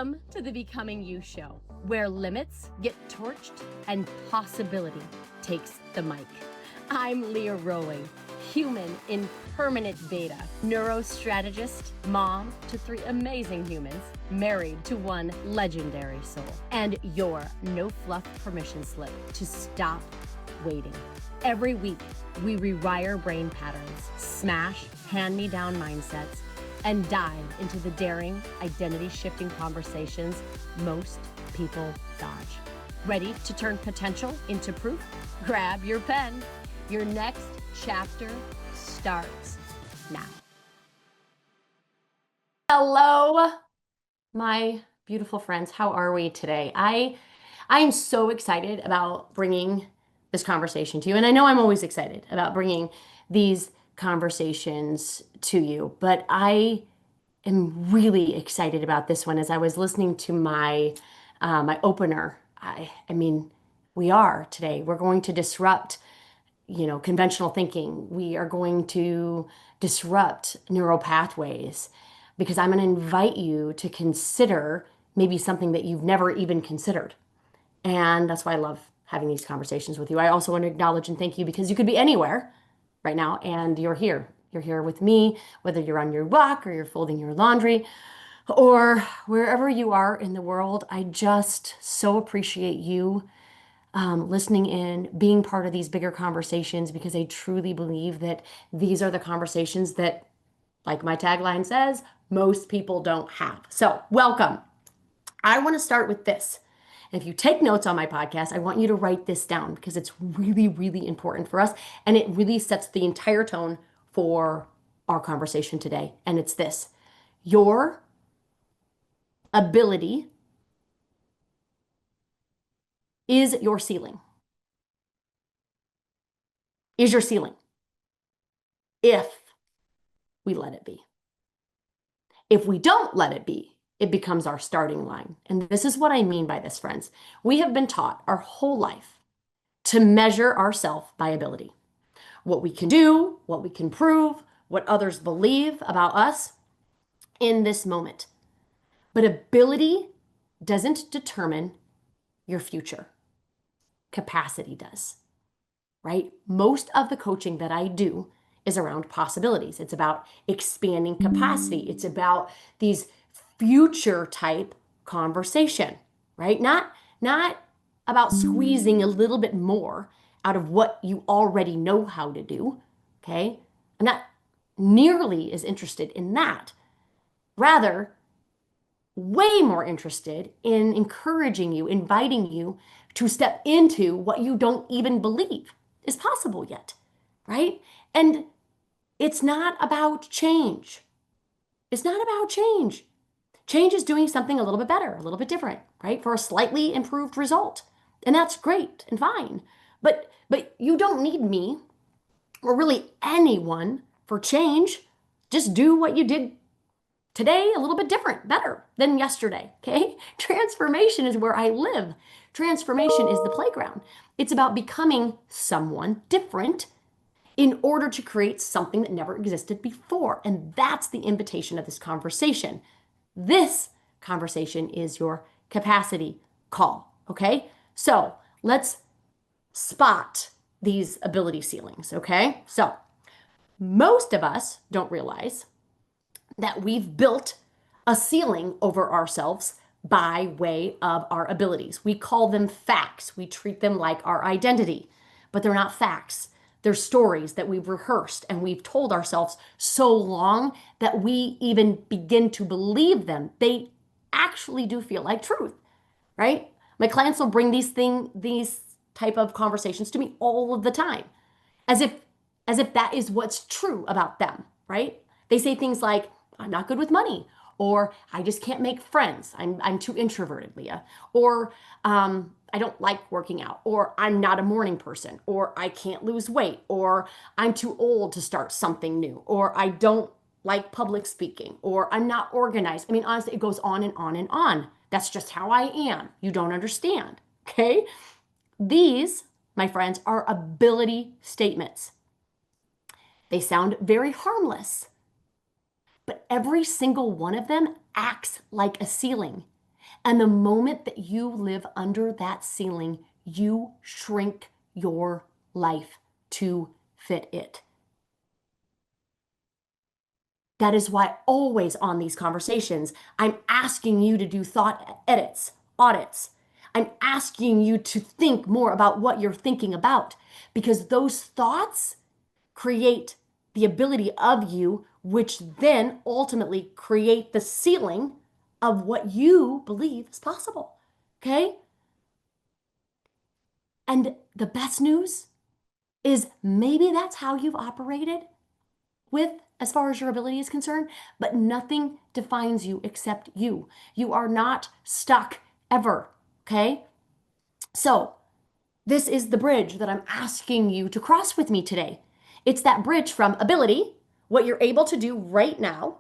Welcome to the Becoming You show, where limits get torched and possibility takes the mic. I'm Leah Roling, human in permanent beta, neurostrategist, mom to 3 amazing humans, married to 1 legendary soul, and your no fluff permission slip to stop waiting. Every week, we rewire brain patterns, smash hand-me-down mindsets, and dive into the daring, identity-shifting conversations most people dodge. Ready to turn potential into proof? Grab your pen. Your next chapter starts now. Hello, my beautiful friends. How are we today? I'm so excited about bringing this conversation to you. And I know I'm always excited about bringing these conversations to you, but I am really excited about this one. As I was listening to my opener, I mean, we're going to disrupt, conventional thinking. We are going to disrupt neural pathways, because I'm going to invite you to consider maybe something that you've never even considered. And that's why I love having these conversations with you. I also want to acknowledge and thank you, because you could be anywhere right now and you're here. You're here with me, whether you're on your walk or you're folding your laundry or wherever you are in the world. I just so appreciate you listening in, being part of these bigger conversations, because I truly believe that these are the conversations that, like my tagline says, most people don't have. So welcome. I want to start with this. And if you take notes on my podcast, I want you to write this down, because it's really, really important for us. And it really sets the entire tone for our conversation today. And it's this: your ability is your ceiling. Is your ceiling. If we let it be. If we don't let it be, it becomes our starting line. And this is what I mean by this, friends. We have been taught our whole life to measure ourselves by ability. What we can do, what we can prove, what others believe about us in this moment. But ability doesn't determine your future. Capacity does, right? Most of the coaching that I do is around possibilities. It's about expanding capacity. It's about these future type conversation, right? Not about squeezing a little bit more out of what you already know how to do, okay? I'm not nearly as interested in that. Rather, way more interested in encouraging you, inviting you to step into what you don't even believe is possible yet, right? And it's not about change. It's not about change. Change is doing something a little bit better, a little bit different, right? For a slightly improved result. And that's great and fine. But you don't need me or really anyone for change. Just do what you did today a little bit different, better than yesterday, okay? Transformation is where I live. Transformation is the playground. It's about becoming someone different in order to create something that never existed before. And that's the invitation of this conversation. This conversation is your capacity call, okay? So let's spot these ability ceilings, okay? So most of us don't realize that we've built a ceiling over ourselves by way of our abilities. We call them facts. We treat them like our identity, but they're not facts. They're stories that we've rehearsed and we've told ourselves so long that we even begin to believe them. They actually do feel like truth, right? My clients will bring these type of conversations to me all of the time, as if that is what's true about them, right? They say things like, I'm not good with money, or I just can't make friends. I'm too introverted, Leah, or I don't like working out, or I'm not a morning person, or I can't lose weight, or I'm too old to start something new, or I don't like public speaking, or I'm not organized. I mean, honestly, it goes on and on and on. That's just how I am. You don't understand, okay? These, my friends, are ability statements. They sound very harmless, but every single one of them acts like a ceiling. And the moment that you live under that ceiling, you shrink your life to fit it. That is why always on these conversations, I'm asking you to do thought edits, audits. I'm asking you to think more about what you're thinking about because those thoughts create the ability of you, which then ultimately create the ceiling of what you believe is possible. Okay? And the best news is maybe that's how you've operated with as far as your ability is concerned, but nothing defines you except you. You are not stuck ever, okay? So, this is the bridge that I'm asking you to cross with me today. It's that bridge from ability, what you're able to do right now,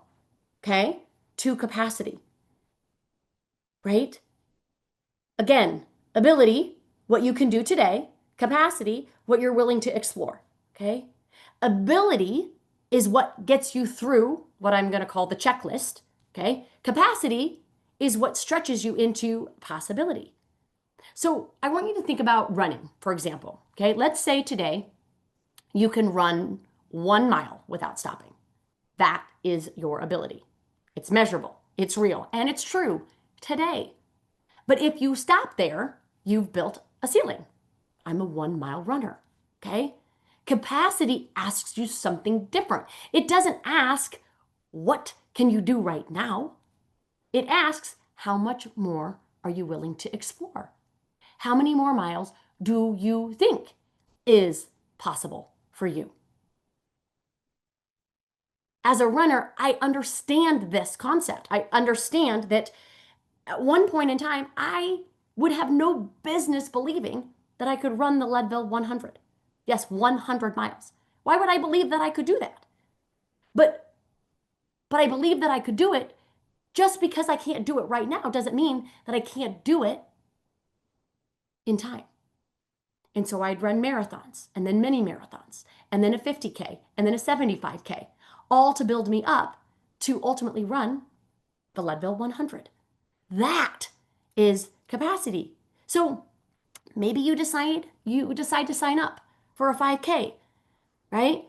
okay, to capacity, right? Again, ability, what you can do today, capacity, what you're willing to explore, okay? Ability is what gets you through what I'm going to call the checklist, okay? Capacity is what stretches you into possibility. So I want you to think about running, for example, okay? Let's say today you can run 1 mile without stopping. That is your ability. It's measurable, it's real, and it's true today. But if you stop there, you've built a ceiling. I'm a 1 mile runner, okay? Capacity asks you something different. It doesn't ask, what can you do right now? It asks, how much more are you willing to explore? How many more miles do you think is possible for you? As a runner, I understand this concept. I understand that at one point in time, I would have no business believing that I could run the Leadville 100. Yes, 100 miles. Why would I believe that I could do that? But I believe that I could do it. Just because I can't do it right now doesn't mean that I can't do it in time. And so I'd run marathons and then mini marathons and then a 50K and then a 75K, all to build me up to ultimately run the Leadville 100. That is capacity. So maybe you decide to sign up for a 5K, right?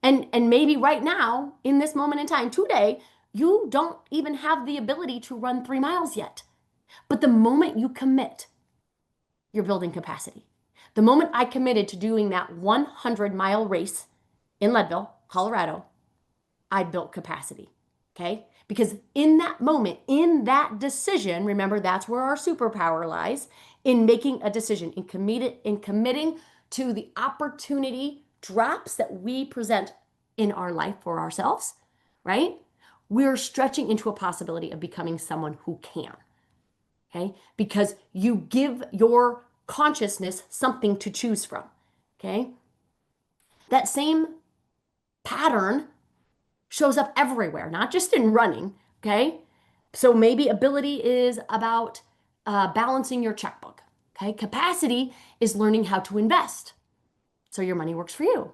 And maybe right now, in this moment in time, today, you don't even have the ability to run 3 miles yet. But the moment you commit, you're building capacity. The moment I committed to doing that 100-mile race in Leadville, Colorado, I built capacity, okay? Because in that moment, in that decision, remember that's where our superpower lies, in making a decision, in committing to the opportunity drops that we present in our life for ourselves, right? We're stretching into a possibility of becoming someone who can, okay? Because you give your consciousness something to choose from, okay? That same pattern shows up everywhere, not just in running, okay? So maybe ability is about balancing your checkbook, okay? Capacity is learning how to invest so your money works for you.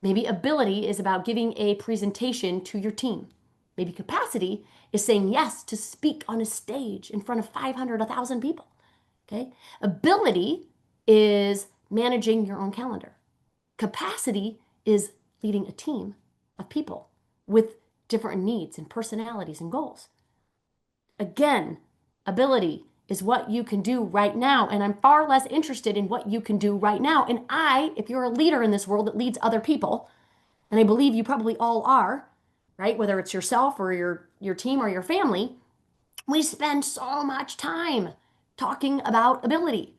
Maybe ability is about giving a presentation to your team. Maybe capacity is saying yes to speak on a stage in front of 500, 1,000 people, okay? Ability is managing your own calendar. Capacity is leading a team of people with different needs and personalities and goals. Again, ability is what you can do right now. And I'm far less interested in what you can do right now. And if you're a leader in this world that leads other people, and I believe you probably all are, right? Whether it's yourself or your team or your family, we spend so much time talking about ability.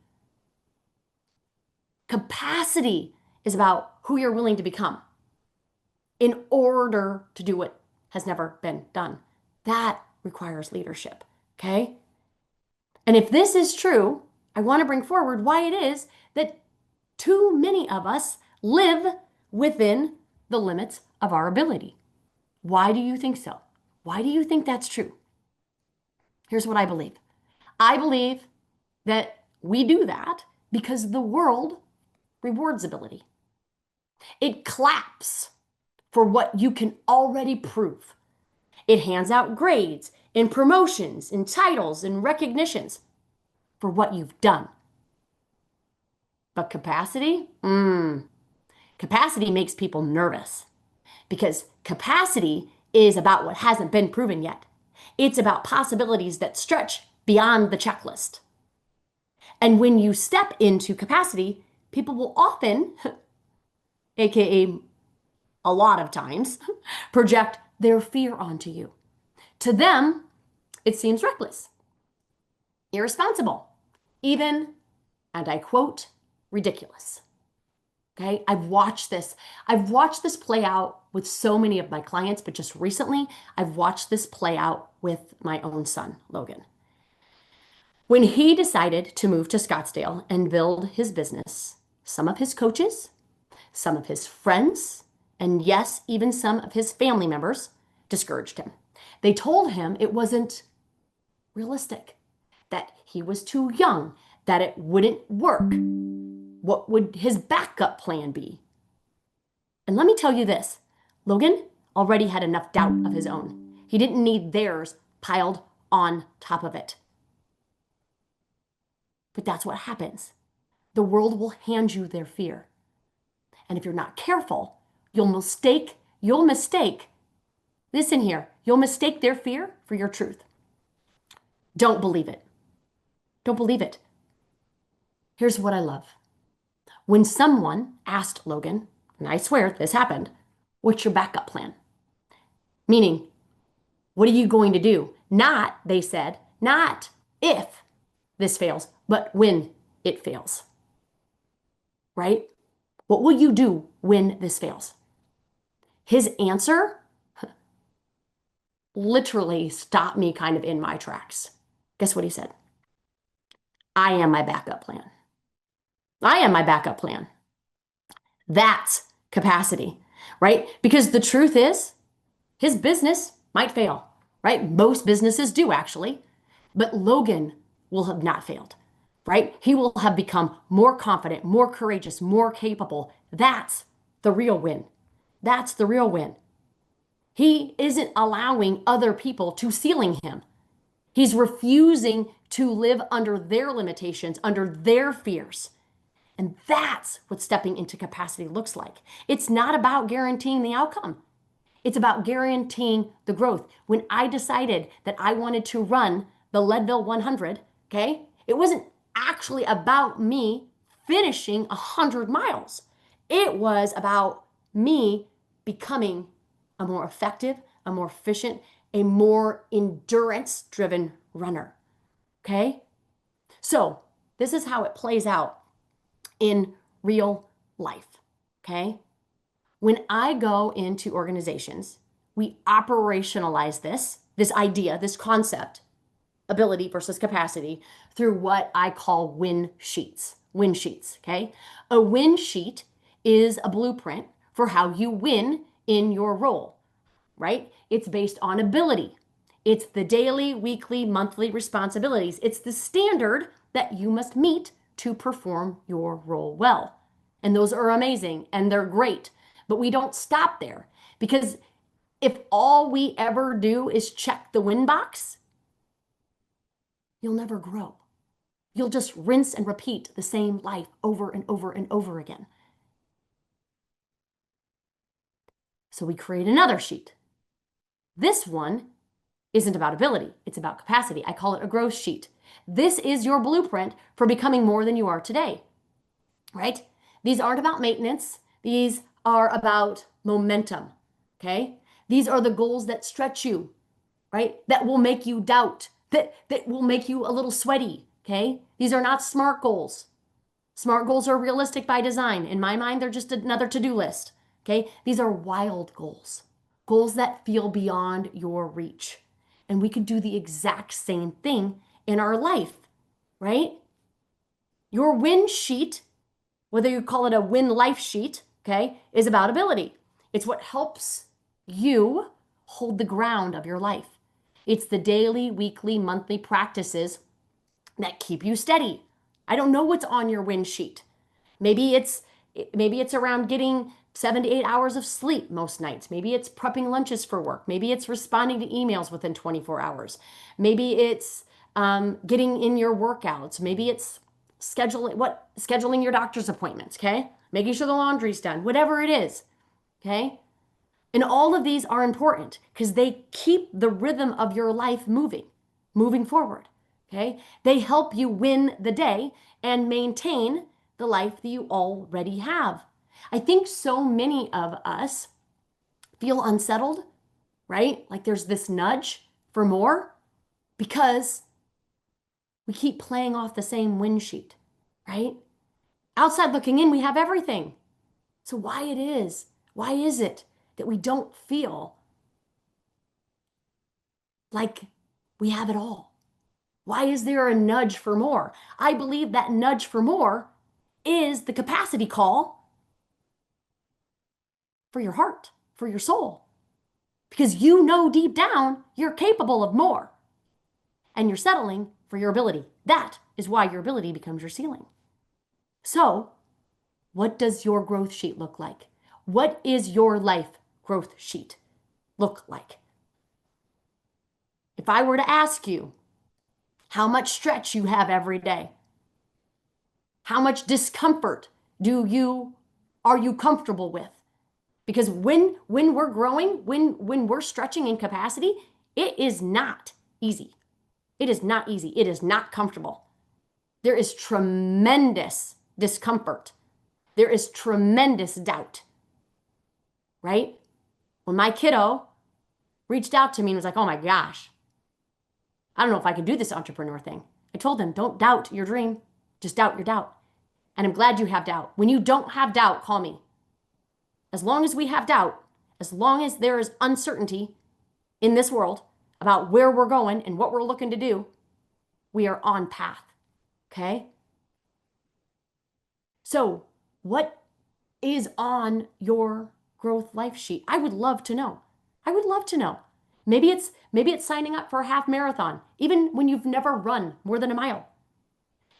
Capacity is about who you're willing to become in order to do what has never been done. That requires leadership, okay? And if this is true, I want to bring forward why it is that too many of us live within the limits of our ability. Why do you think so? Why do you think that's true? Here's what I believe. I believe that we do that because the world rewards ability. It claps for what you can already prove. It hands out grades. in promotions, in titles, in recognitions for what you've done. But capacity? Capacity makes people nervous because capacity is about what hasn't been proven yet. It's about possibilities that stretch beyond the checklist. And when you step into capacity, people will often, AKA a lot of times, project their fear onto you. To them, it seems reckless, irresponsible, even, and I quote, ridiculous. Okay, I've watched this. I've watched this play out with so many of my clients, but just recently, I've watched this play out with my own son, Logan. When he decided to move to Scottsdale and build his business, some of his coaches, some of his friends, and yes, even some of his family members discouraged him. They told him it wasn't realistic, that he was too young, that it wouldn't work. What would his backup plan be? And let me tell you this, Logan already had enough doubt of his own. He didn't need theirs piled on top of it. But that's what happens. The world will hand you their fear. And if you're not careful, you'll mistake, listen here, you'll mistake their fear for your truth. Don't believe it. Don't believe it. Here's what I love. When someone asked Logan, and I swear this happened, what's your backup plan? Meaning, what are you going to do? Not, they said, not if this fails, but when it fails. Right? What will you do when this fails? His answer literally stopped me kind of in my tracks. Guess what he said? I am my backup plan. I am my backup plan. That's capacity, right? Because the truth is, his business might fail, right? Most businesses do actually, but Logan will have not failed, right? He will have become more confident, more courageous, more capable. That's the real win. That's the real win. He isn't allowing other people to ceiling him. He's refusing to live under their limitations, under their fears. And that's what stepping into capacity looks like. It's not about guaranteeing the outcome. It's about guaranteeing the growth. When I decided that I wanted to run the Leadville 100, okay, it wasn't actually about me finishing 100 miles. It was about me becoming a more effective, a more efficient, a more endurance-driven runner, okay? So this is how it plays out in real life, okay? When I go into organizations, we operationalize this idea, this concept, ability versus capacity, through what I call win sheets. Win sheets, okay? A win sheet is a blueprint for how you win in your role, right? It's based on ability. It's the daily, weekly, monthly responsibilities. It's the standard that you must meet to perform your role well. And those are amazing and they're great. But we don't stop there, because if all we ever do is check the win box, you'll never grow. You'll just rinse and repeat the same life over and over and over again. So we create another sheet. This one isn't about ability, it's about capacity. I call it a growth sheet. This is your blueprint for becoming more than you are today, right? These aren't about maintenance. These are about momentum, okay? These are the goals that stretch you, right? That will make you doubt, that will make you a little sweaty, okay? These are not SMART goals. SMART goals are realistic by design. In my mind, they're just another to-do list, okay? These are wild goals, goals that feel beyond your reach. And we could do the exact same thing in our life, right? Your win sheet, whether you call it a win life sheet, okay, is about ability. It's what helps you hold the ground of your life. It's the daily, weekly, monthly practices that keep you steady. I don't know what's on your win sheet. Maybe it's Maybe it's around getting 7 to 8 hours of sleep most nights. Maybe it's prepping lunches for work. Maybe it's responding to emails within 24 hours. Maybe it's getting in your workouts. Maybe it's scheduling your doctor's appointments, okay? Making sure the laundry's done, whatever it is, okay? And all of these are important because they keep the rhythm of your life moving forward, okay? They help you win the day and maintain the life that you already have. I think so many of us feel unsettled, right? Like there's this nudge for more because we keep playing off the same win sheet, right? Outside looking in, we have everything. So why is it that we don't feel like we have it all? Why is there a nudge for more? I believe that nudge for more is the capacity call for your heart, for your soul, because you know deep down you're capable of more and you're settling for your ability. That is why your ability becomes your ceiling. So, what does your growth sheet look like? What is your life growth sheet look like? If I were to ask you how much stretch you have every day, how much discomfort are you comfortable with? Because when we're growing, when we're stretching in capacity, it is not easy. It is not easy. It is not comfortable. There is tremendous discomfort. There is tremendous doubt, right? When my kiddo reached out to me and was like, oh my gosh, I don't know if I can do this entrepreneur thing. I told him, don't doubt your dream. Just doubt your doubt. And I'm glad you have doubt. When you don't have doubt, call me. As long as we have doubt, as long as there is uncertainty in this world about where we're going and what we're looking to do, we are on path. Okay? So, what is on your growth life sheet? I would love to know. I would love to know. Maybe it's signing up for a half marathon, even when you've never run more than a mile.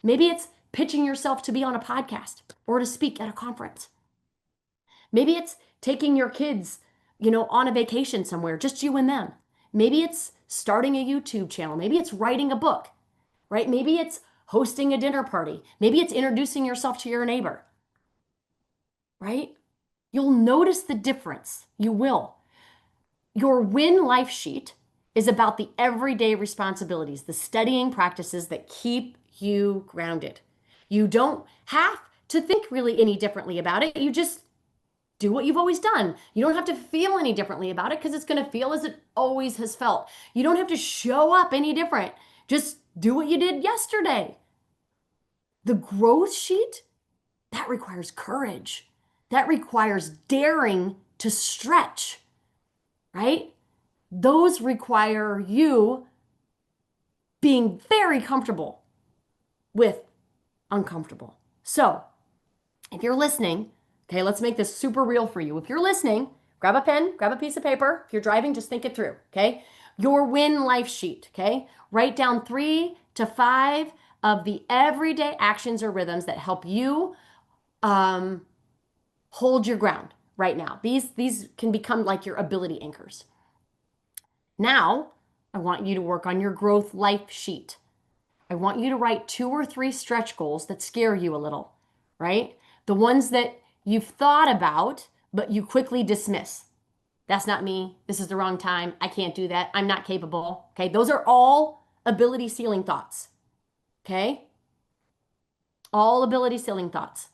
Maybe it's pitching yourself to be on a podcast or to speak at a conference. Maybe it's taking your kids, on a vacation somewhere, just you and them. Maybe it's starting a YouTube channel. Maybe it's writing a book, right? Maybe it's hosting a dinner party. Maybe it's introducing yourself to your neighbor, right? You'll notice the difference. You will. Your win life sheet is about the everyday responsibilities, the studying practices that keep you grounded. You don't have to think really any differently about it. You just do what you've always done. You don't have to feel any differently about it because it's going to feel as it always has felt. You don't have to show up any different. Just do what you did yesterday. The growth sheet, that requires courage. That requires daring to stretch, right? Those require you being very comfortable with uncomfortable. So, if you're listening, okay, let's make this super real for you. If you're listening, grab a pen, grab a piece of paper. If you're driving, just think it through, okay? Your win life sheet, okay? Write down 3 to 5 of the everyday actions or rhythms that help you hold your ground right now. These can become like your ability anchors. Now, I want you to work on your growth life sheet. I want you to write 2 or 3 stretch goals that scare you a little, right? The ones that you've thought about, but you quickly dismiss. That's not me. This is the wrong time. I can't do that. I'm not capable. Okay. Those are all ability ceiling thoughts. Okay. All ability ceiling thoughts.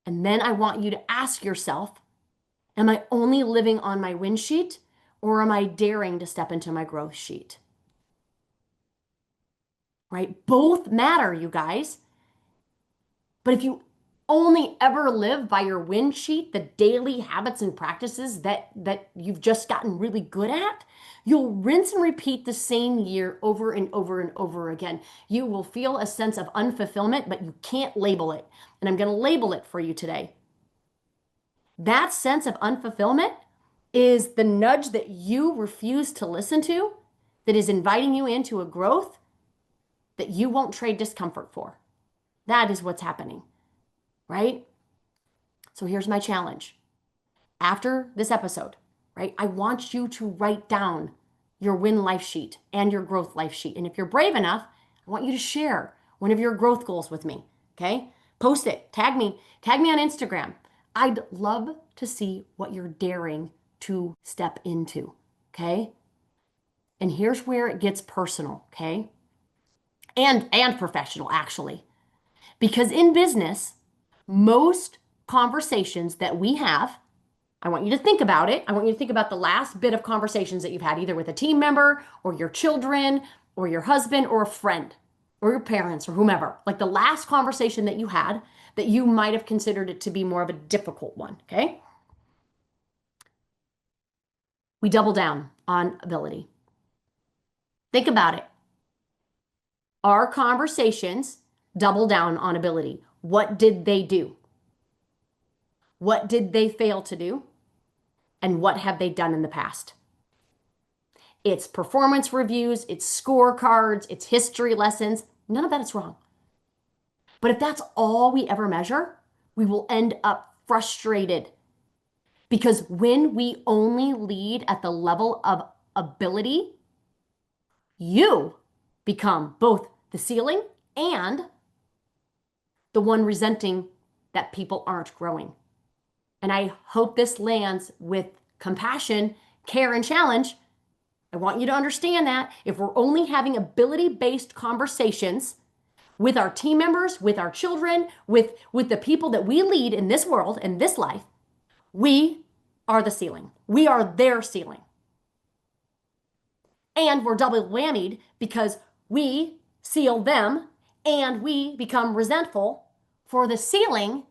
And then I want you to ask yourself, am I only living on my win sheet or am I daring to step into my growth sheet? Right? Both matter, you guys. But if you only ever live by your win sheet, the daily habits and practices that you've just gotten really good at, you'll rinse and repeat the same year over and over and over again. You will feel a sense of unfulfillment, but you can't label it. And I'm going to label it for you today. That sense of unfulfillment is the nudge that you refuse to listen to that is inviting you into a growth that you won't trade discomfort for. That is what's happening, right? So here's my challenge. After this episode, right, I want you to write down your win life sheet and your growth life sheet. And if you're brave enough, I want you to share one of your growth goals with me. Okay? Post it, tag me on Instagram. I'd love to see what you're daring to step into. Okay? And here's where it gets personal, okay? And professional actually. Because in business, most conversations that we have, I want you to think about it. I want you to think about the last bit of conversations that you've had either with a team member or your children or your husband or a friend or your parents or whomever. Like the last conversation that you had that you might have considered it to be more of a difficult one, okay? We double down on ability. Think about it. Our conversations double down on ability. What did they do? What did they fail to do? And what have they done in the past? It's performance reviews, it's scorecards, it's history lessons. None of that is wrong. But if that's all we ever measure, we will end up frustrated. Because when we only lead at the level of ability, you become both the ceiling and the one resenting that people aren't growing. And I hope this lands with compassion, care, and challenge. I want you to understand that if we're only having ability-based conversations with our team members, with our children, with the people that we lead in this world, in this life, we are the ceiling. We are their ceiling. And we're double whammied because we seal them and we become resentful for the ceiling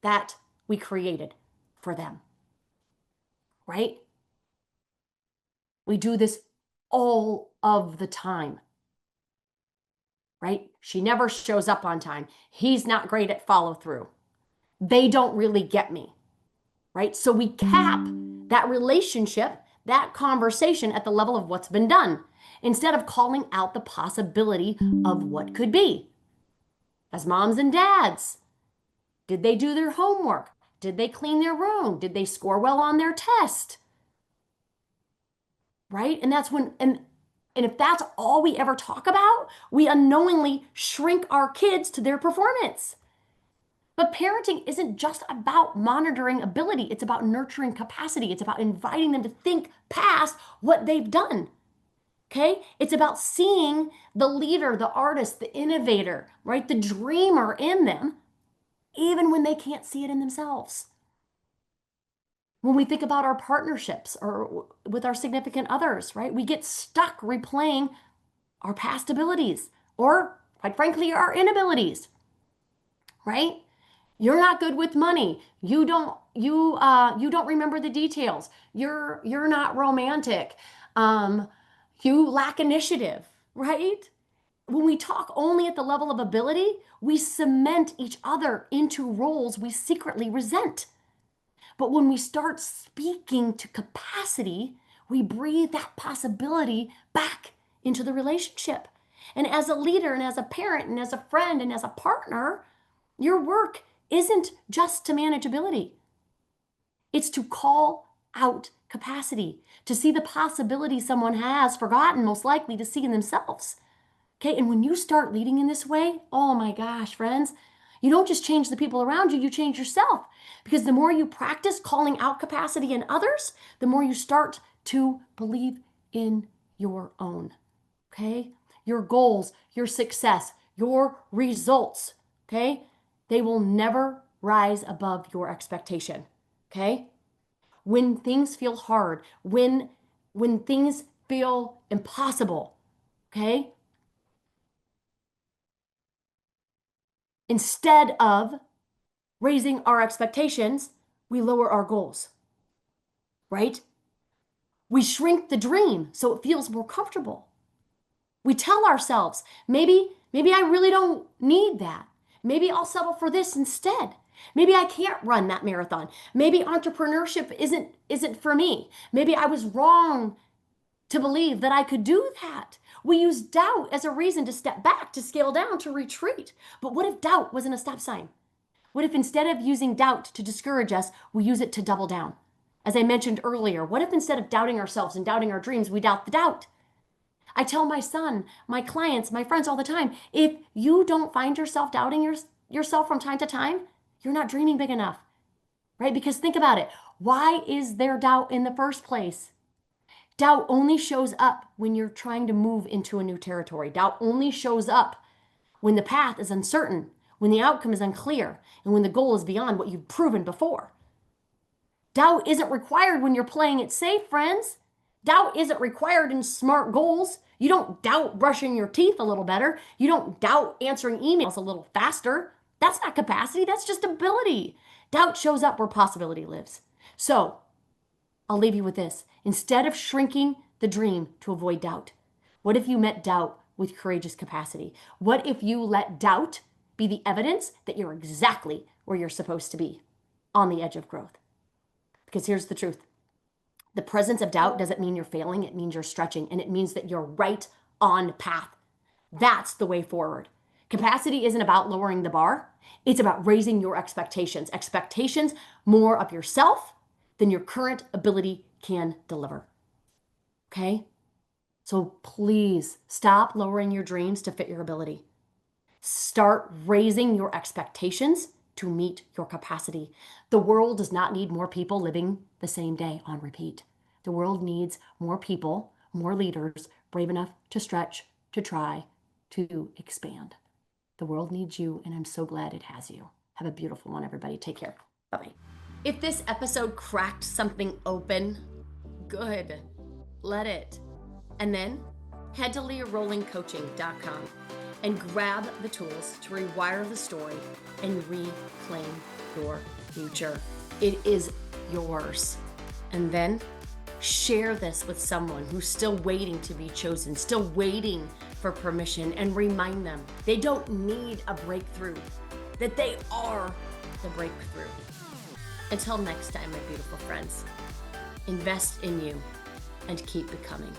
that we created for them. Right? We do this all of the time. Right? She never shows up on time. He's not great at follow through. They don't really get me. Right? So we cap that relationship, that conversation at the level of what's been done instead of calling out the possibility of what could be. As moms and dads, did they do their homework? Did they clean their room? Did they score well on their test? Right? And that's when, and if that's all we ever talk about, we unknowingly shrink our kids to their performance. But parenting isn't just about monitoring ability. It's about nurturing capacity. It's about inviting them to think past what they've done. Okay? It's about seeing the leader, the artist, the innovator, right? The dreamer in them, even when they can't see it in themselves. When we think about our partnerships or with our significant others, right? We get stuck replaying our past abilities or, quite frankly, our inabilities, right? You're not good with money. You don't remember the details. You're not romantic. You lack initiative, right? When we talk only at the level of ability, we cement each other into roles we secretly resent. But when we start speaking to capacity, we breathe that possibility back into the relationship. And as a leader and as a parent and as a friend and as a partner, your work isn't just to manage ability. It's to call out capacity, to see the possibility someone has forgotten, most likely to see in themselves. Okay, and when you start leading in this way, oh my gosh, friends, you don't just change the people around you, you change yourself. Because the more you practice calling out capacity in others, the more you start to believe in your own. Okay? Your goals, your success, your results. Okay? They will never rise above your expectation. Okay? When things feel hard, when things feel impossible, okay? Instead of raising our expectations, we lower our goals, right? We shrink the dream so it feels more comfortable. We tell ourselves, maybe I really don't need that. Maybe I'll settle for this instead. Maybe I can't run that marathon. Maybe entrepreneurship isn't for me. Maybe I was wrong to believe that I could do that. We use doubt as a reason to step back, to scale down, to retreat. But what if doubt wasn't a stop sign? What if instead of using doubt to discourage us, we use it to double down? As I mentioned earlier, what if instead of doubting ourselves and doubting our dreams, we doubt the doubt? I tell my son, my clients, my friends all the time, if you don't find yourself doubting yourself from time to time, you're not dreaming big enough, right? Because think about it. Why is there doubt in the first place? Doubt only shows up when you're trying to move into a new territory. Doubt only shows up when the path is uncertain, when the outcome is unclear, and when the goal is beyond what you've proven before. Doubt isn't required when you're playing it safe, friends. Doubt isn't required in SMART goals. You don't doubt brushing your teeth a little better. You don't doubt answering emails a little faster. That's not capacity, that's just ability. Doubt shows up where possibility lives. So, I'll leave you with this. Instead of shrinking the dream to avoid doubt, what if you met doubt with courageous capacity? What if you let doubt be the evidence that you're exactly where you're supposed to be, on the edge of growth? Because here's the truth. The presence of doubt doesn't mean you're failing. It means you're stretching, and it means that you're right on path. That's the way forward. Capacity isn't about lowering the bar. It's about raising your expectations. Expectations more of yourself than your current ability can deliver. Okay? So please stop lowering your dreams to fit your ability. Start raising your expectations to meet your capacity. The world does not need more people living the same day on repeat. The world needs more people, more leaders, brave enough to stretch, to try, to expand. The world needs you, and I'm so glad it has you. Have a beautiful one, everybody. Take care. Bye-bye. If this episode cracked something open, good. Let it. And then head to leahrolingcoaching.com and grab the tools to rewire the story and reclaim your future. It is yours. And then share this with someone who's still waiting to be chosen, still waiting for permission, and remind them they don't need a breakthrough, that they are the breakthrough. Until next time, my beautiful friends, invest in you and keep becoming.